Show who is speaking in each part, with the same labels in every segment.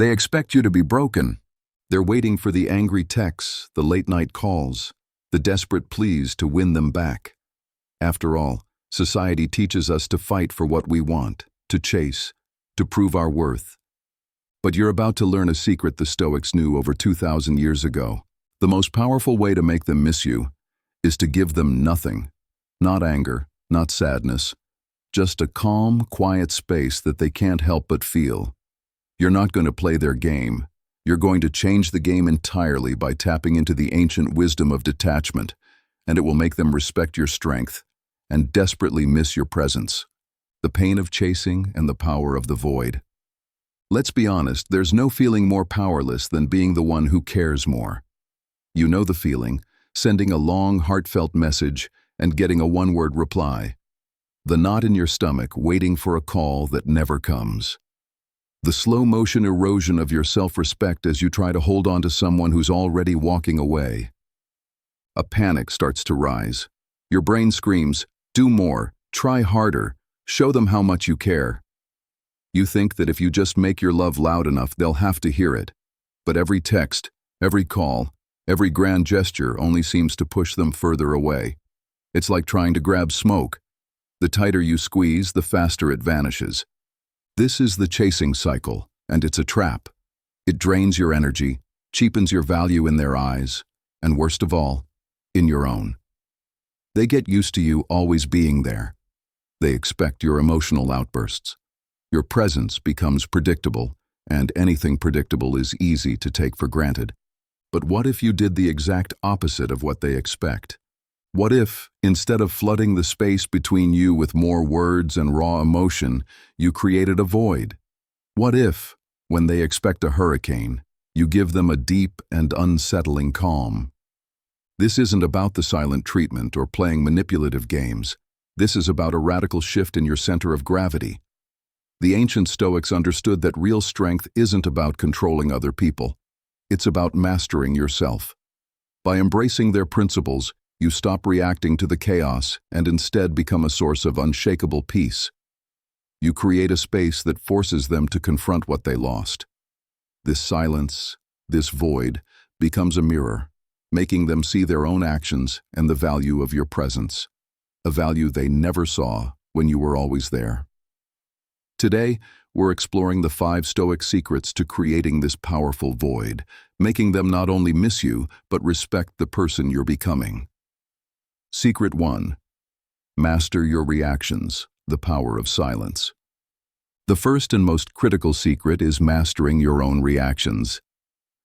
Speaker 1: They expect you to be broken. They're waiting for the angry texts, the late-night calls, the desperate pleas to win them back. After all, society teaches us to fight for what we want, to chase, to prove our worth. But you're about to learn a secret the Stoics knew over 2,000 years ago. The most powerful way to make them miss you is to give them nothing. Not anger, not sadness, just a calm, quiet space that they can't help but feel. You're not going to play their game. You're going to change the game entirely by tapping into the ancient wisdom of detachment, and it will make them respect your strength and desperately miss your presence. The pain of chasing and the power of the void. Let's be honest, there's no feeling more powerless than being the one who cares more. You know the feeling, sending a long, heartfelt message and getting a one-word reply. The knot in your stomach waiting for a call that never comes. The slow-motion erosion of your self-respect as you try to hold on to someone who's already walking away. A panic starts to rise. Your brain screams, "Do more, try harder, show them how much you care." You think that if you just make your love loud enough, they'll have to hear it. But every text, every call, every grand gesture only seems to push them further away. It's like trying to grab smoke. The tighter you squeeze, the faster it vanishes. This is the chasing cycle, and it's a trap. It drains your energy, cheapens your value in their eyes, and worst of all, in your own. They get used to you always being there. They expect your emotional outbursts. Your presence becomes predictable, and anything predictable is easy to take for granted. But what if you did the exact opposite of what they expect? What if, instead of flooding the space between you with more words and raw emotion, you created a void? What if, when they expect a hurricane, you give them a deep and unsettling calm? This isn't about the silent treatment or playing manipulative games. This is about a radical shift in your center of gravity. The ancient Stoics understood that real strength isn't about controlling other people. It's about mastering yourself. By embracing their principles, you stop reacting to the chaos and instead become a source of unshakable peace. You create a space that forces them to confront what they lost. This silence, this void, becomes a mirror, making them see their own actions and the value of your presence, a value they never saw when you were always there. Today, we're exploring the 5 Stoic secrets to creating this powerful void, making them not only miss you, but respect the person you're becoming. Secret 1. Master your reactions, the power of silence. The first and most critical secret is mastering your own reactions.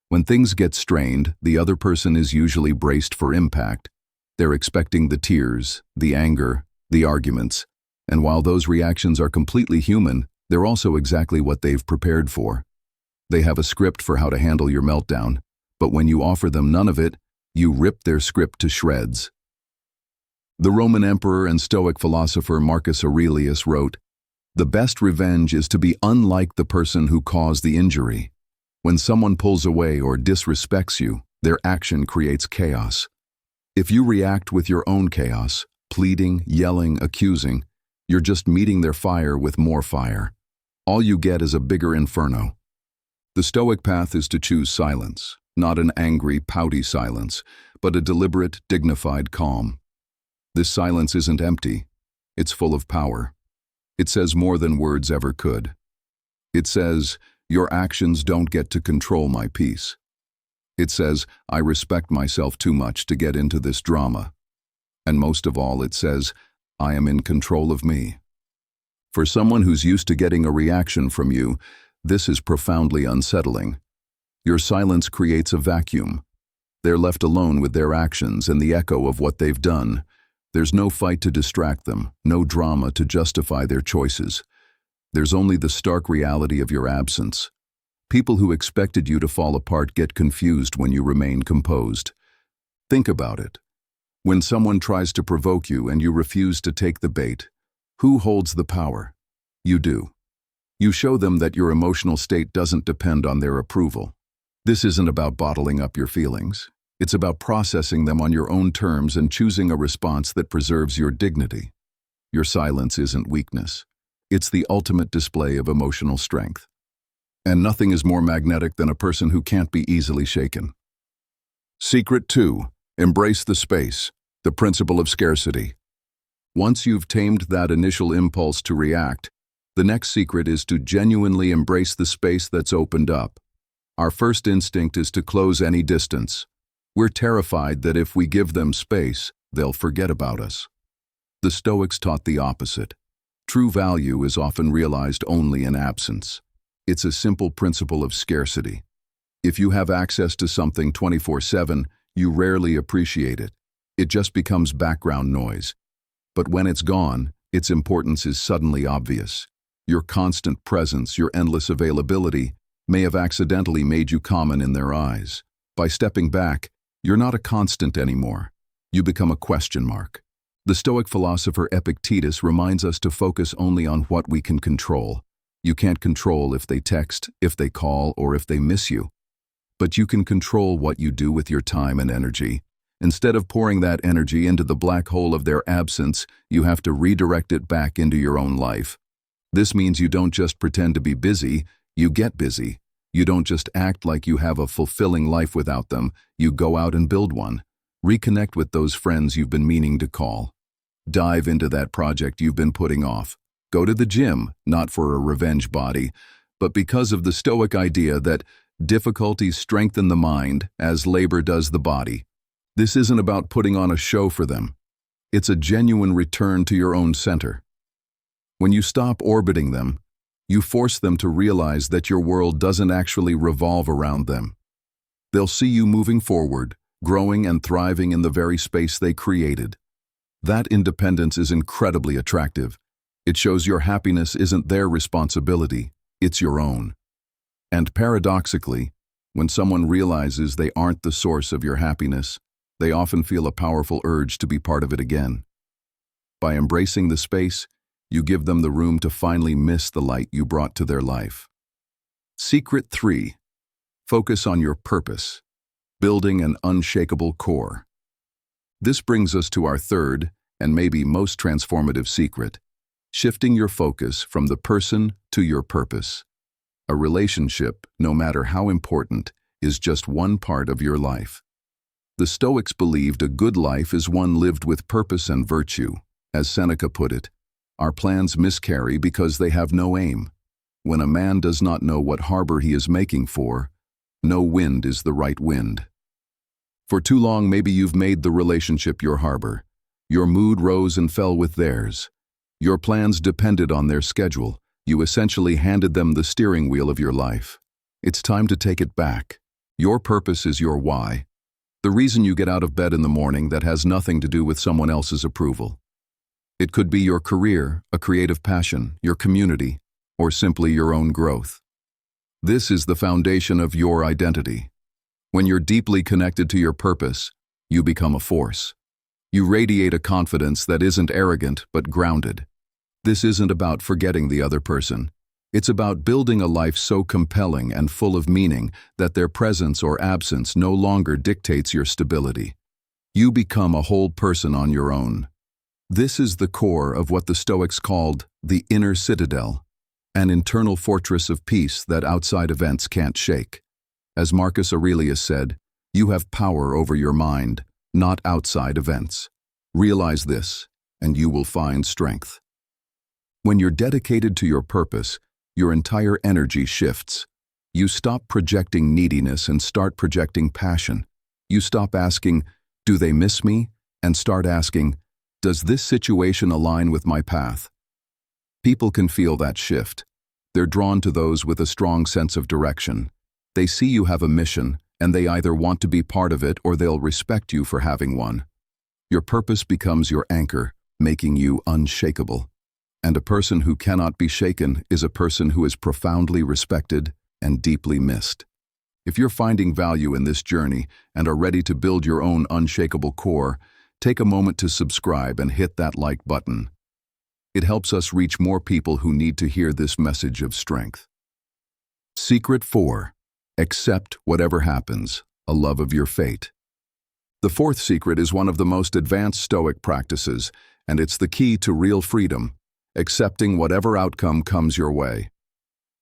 Speaker 1: When things get strained, the other person is usually braced for impact. They're expecting the tears, the anger, the arguments, and while those reactions are completely human, they're also exactly what they've prepared for. They have a script for how to handle your meltdown, but when you offer them none of it, you rip their script to shreds. The Roman emperor and Stoic philosopher Marcus Aurelius wrote, "The best revenge is to be unlike the person who caused the injury." When someone pulls away or disrespects you, their action creates chaos. If you react with your own chaos, pleading, yelling, accusing, you're just meeting their fire with more fire. All you get is a bigger inferno. The Stoic path is to choose silence, not an angry, pouty silence, but a deliberate, dignified calm. This silence isn't empty. It's full of power. It says more than words ever could. It says, "Your actions don't get to control my peace." It says, "I respect myself too much to get into this drama." And most of all, it says, "I am in control of me." For someone who's used to getting a reaction from you, this is profoundly unsettling. Your silence creates a vacuum. They're left alone with their actions and the echo of what they've done. There's no fight to distract them, no drama to justify their choices. There's only the stark reality of your absence. People who expected you to fall apart get confused when you remain composed. Think about it. When someone tries to provoke you and you refuse to take the bait, who holds the power? You do. You show them that your emotional state doesn't depend on their approval. This isn't about bottling up your feelings. It's about processing them on your own terms and choosing a response that preserves your dignity. Your silence isn't weakness. It's the ultimate display of emotional strength. And nothing is more magnetic than a person who can't be easily shaken. Secret 2. Embrace the space, the principle of scarcity. Once you've tamed that initial impulse to react, the next secret is to genuinely embrace the space that's opened up. Our first instinct is to close any distance. We're terrified that if we give them space, they'll forget about us. The Stoics taught the opposite. True value is often realized only in absence. It's a simple principle of scarcity. If you have access to something 24/7, you rarely appreciate it. It just becomes background noise. But when it's gone, its importance is suddenly obvious. Your constant presence, your endless availability, may have accidentally made you common in their eyes. By stepping back, you're not a constant anymore. You become a question mark. The Stoic philosopher Epictetus reminds us to focus only on what we can control. You can't control if they text, if they call, or if they miss you. But you can control what you do with your time and energy. Instead of pouring that energy into the black hole of their absence, you have to redirect it back into your own life. This means you don't just pretend to be busy, you get busy. You don't just act like you have a fulfilling life without them, you go out and build one. Reconnect with those friends you've been meaning to call. Dive into that project you've been putting off. Go to the gym, not for a revenge body, but because of the Stoic idea that difficulties strengthen the mind as labor does the body. This isn't about putting on a show for them. It's a genuine return to your own center. When you stop orbiting them, you force them to realize that your world doesn't actually revolve around them. They'll see you moving forward, growing and thriving in the very space they created. That independence is incredibly attractive. It shows your happiness isn't their responsibility, it's your own. And paradoxically, when someone realizes they aren't the source of your happiness, they often feel a powerful urge to be part of it again. By embracing the space, you give them the room to finally miss the light you brought to their life. Secret 3. Focus on your purpose, building an unshakable core. This brings us to our third, and maybe most transformative secret, shifting your focus from the person to your purpose. A relationship, no matter how important, is just one part of your life. The Stoics believed a good life is one lived with purpose and virtue. As Seneca put it, our plans miscarry because they have no aim. When a man does not know what harbor he is making for, no wind is the right wind. For too long, maybe you've made the relationship your harbor. Your mood rose and fell with theirs. Your plans depended on their schedule. You essentially handed them the steering wheel of your life. It's time to take it back. Your purpose is your why. The reason you get out of bed in the morning that has nothing to do with someone else's approval. It could be your career, a creative passion, your community, or simply your own growth. This is the foundation of your identity. When you're deeply connected to your purpose, you become a force. You radiate a confidence that isn't arrogant but grounded. This isn't about forgetting the other person. It's about building a life so compelling and full of meaning that their presence or absence no longer dictates your stability. You become a whole person on your own. This is the core of what the Stoics called the inner citadel, an internal fortress of peace that outside events can't shake. As Marcus Aurelius said, you have power over your mind, not outside events. Realize this, and you will find strength. When you're dedicated to your purpose, your entire energy shifts. You stop projecting neediness and start projecting passion. You stop asking, "Do they miss me?" and start asking, "Does this situation align with my path?" People can feel that shift. They're drawn to those with a strong sense of direction. They see you have a mission, and they either want to be part of it or they'll respect you for having one. Your purpose becomes your anchor, making you unshakable. And a person who cannot be shaken is a person who is profoundly respected and deeply missed. If you're finding value in this journey and are ready to build your own unshakable core, take a moment to subscribe and hit that like button. It helps us reach more people who need to hear this message of strength. Secret 4. Accept whatever happens, a love of your fate. The fourth secret is one of the most advanced Stoic practices, and it's the key to real freedom, accepting whatever outcome comes your way.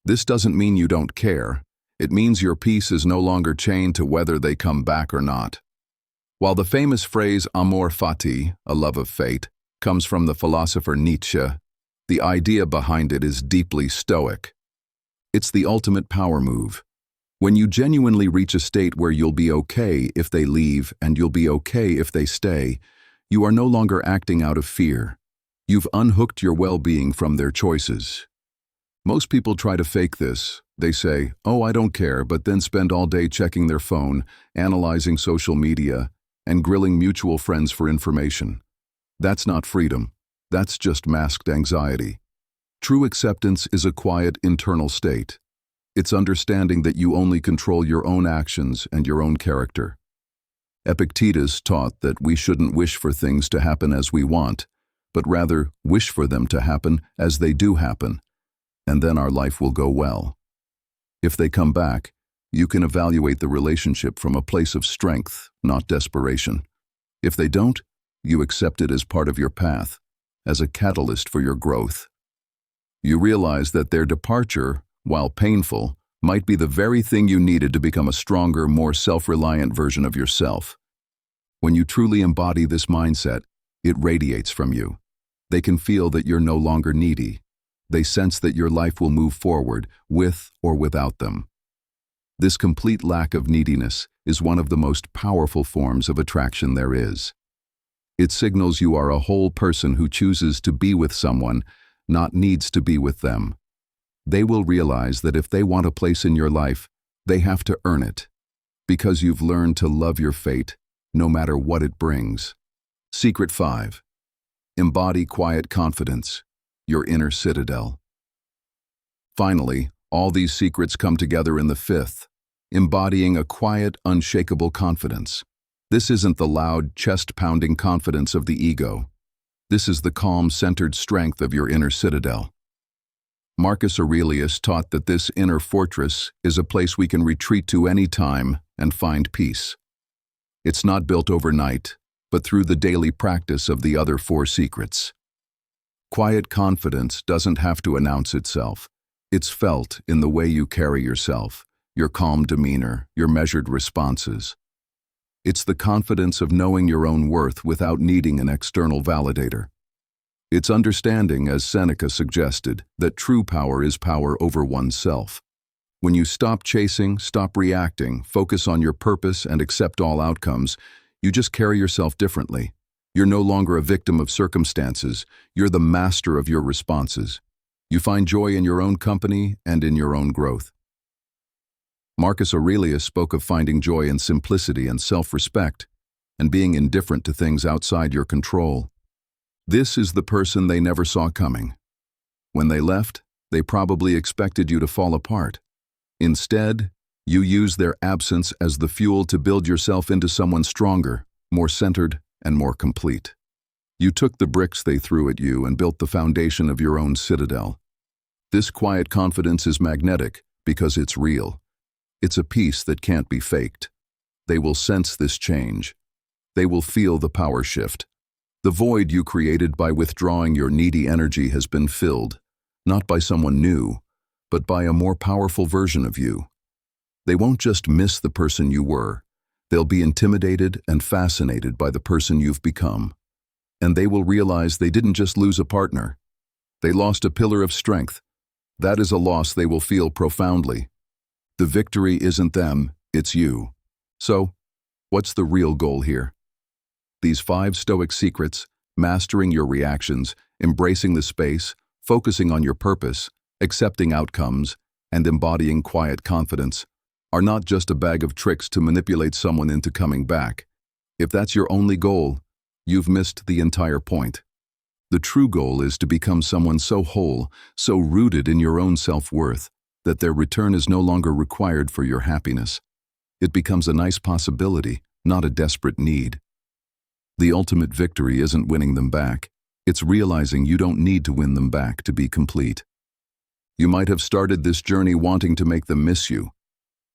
Speaker 1: This doesn't mean you don't care. It means your peace is no longer chained to whether they come back or not. While the famous phrase amor fati, a love of fate, comes from the philosopher Nietzsche, the idea behind it is deeply Stoic. It's the ultimate power move. When you genuinely reach a state where you'll be okay if they leave and you'll be okay if they stay, you are no longer acting out of fear. You've unhooked your well-being from their choices. Most people try to fake this. They say, "Oh, I don't care," but then spend all day checking their phone, analyzing social media, and grilling mutual friends for information. That's not freedom. That's just masked anxiety. True acceptance is a quiet internal state. It's understanding that you only control your own actions and your own character. Epictetus taught that we shouldn't wish for things to happen as we want, but rather wish for them to happen as they do happen, and then our life will go well. If they come back, you can evaluate the relationship from a place of strength, not desperation. If they don't, you accept it as part of your path, as a catalyst for your growth. You realize that their departure, while painful, might be the very thing you needed to become a stronger, more self-reliant version of yourself. When you truly embody this mindset, it radiates from you. They can feel that you're no longer needy. They sense that your life will move forward, with or without them. This complete lack of neediness is one of the most powerful forms of attraction there is. It signals you are a whole person who chooses to be with someone, not needs to be with them. They will realize that if they want a place in your life, they have to earn it, because you've learned to love your fate, no matter what it brings. Secret 5. Embody quiet confidence, your inner citadel. Finally, all these secrets come together in the 5th, embodying a quiet, unshakable confidence. This isn't the loud, chest-pounding confidence of the ego. This is the calm, centered strength of your inner citadel. Marcus Aurelius taught that this inner fortress is a place we can retreat to any time and find peace. It's not built overnight, but through the daily practice of the other 4 secrets. Quiet confidence doesn't have to announce itself. It's felt in the way you carry yourself, your calm demeanor, your measured responses. It's the confidence of knowing your own worth without needing an external validator. It's understanding, as Seneca suggested, that true power is power over oneself. When you stop chasing, stop reacting, focus on your purpose, and accept all outcomes, you just carry yourself differently. You're no longer a victim of circumstances. You're the master of your responses. You find joy in your own company and in your own growth. Marcus Aurelius spoke of finding joy in simplicity and self-respect, and being indifferent to things outside your control. This is the person they never saw coming. When they left, they probably expected you to fall apart. Instead, you use their absence as the fuel to build yourself into someone stronger, more centered, and more complete. You took the bricks they threw at you and built the foundation of your own citadel. This quiet confidence is magnetic because it's real. It's a peace that can't be faked. They will sense this change. They will feel the power shift. The void you created by withdrawing your needy energy has been filled, not by someone new, but by a more powerful version of you. They won't just miss the person you were. They'll be intimidated and fascinated by the person you've become. And they will realize they didn't just lose a partner. They lost a pillar of strength. That is a loss they will feel profoundly. The victory isn't them, it's you. So, what's the real goal here? These 5 Stoic secrets, mastering your reactions, embracing the space, focusing on your purpose, accepting outcomes, and embodying quiet confidence, are not just a bag of tricks to manipulate someone into coming back. If that's your only goal, you've missed the entire point. The true goal is to become someone so whole, so rooted in your own self-worth, that their return is no longer required for your happiness. It becomes a nice possibility, not a desperate need. The ultimate victory isn't winning them back. It's realizing you don't need to win them back to be complete. You might have started this journey wanting to make them miss you,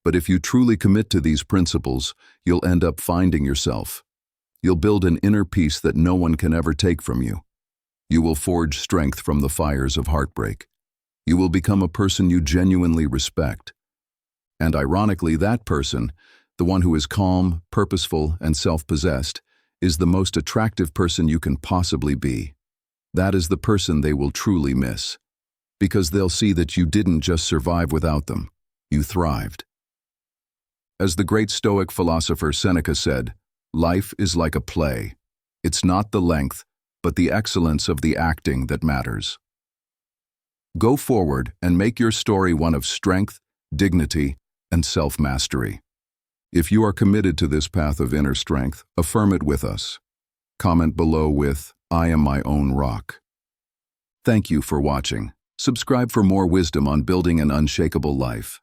Speaker 1: but if you truly commit to these principles, you'll end up finding yourself. You'll build an inner peace that no one can ever take from you. You will forge strength from the fires of heartbreak. You will become a person you genuinely respect. And ironically, that person, the one who is calm, purposeful, and self-possessed, is the most attractive person you can possibly be. That is the person they will truly miss. Because they'll see that you didn't just survive without them, you thrived. As the great Stoic philosopher Seneca said, life is like a play. It's not the length, but the excellence of the acting that matters. Go forward and make your story one of strength, dignity, and self-mastery. If you are committed to this path of inner strength, affirm it with us. Comment below with, "I am my own rock." Thank you for watching. Subscribe for more wisdom on building an unshakable life.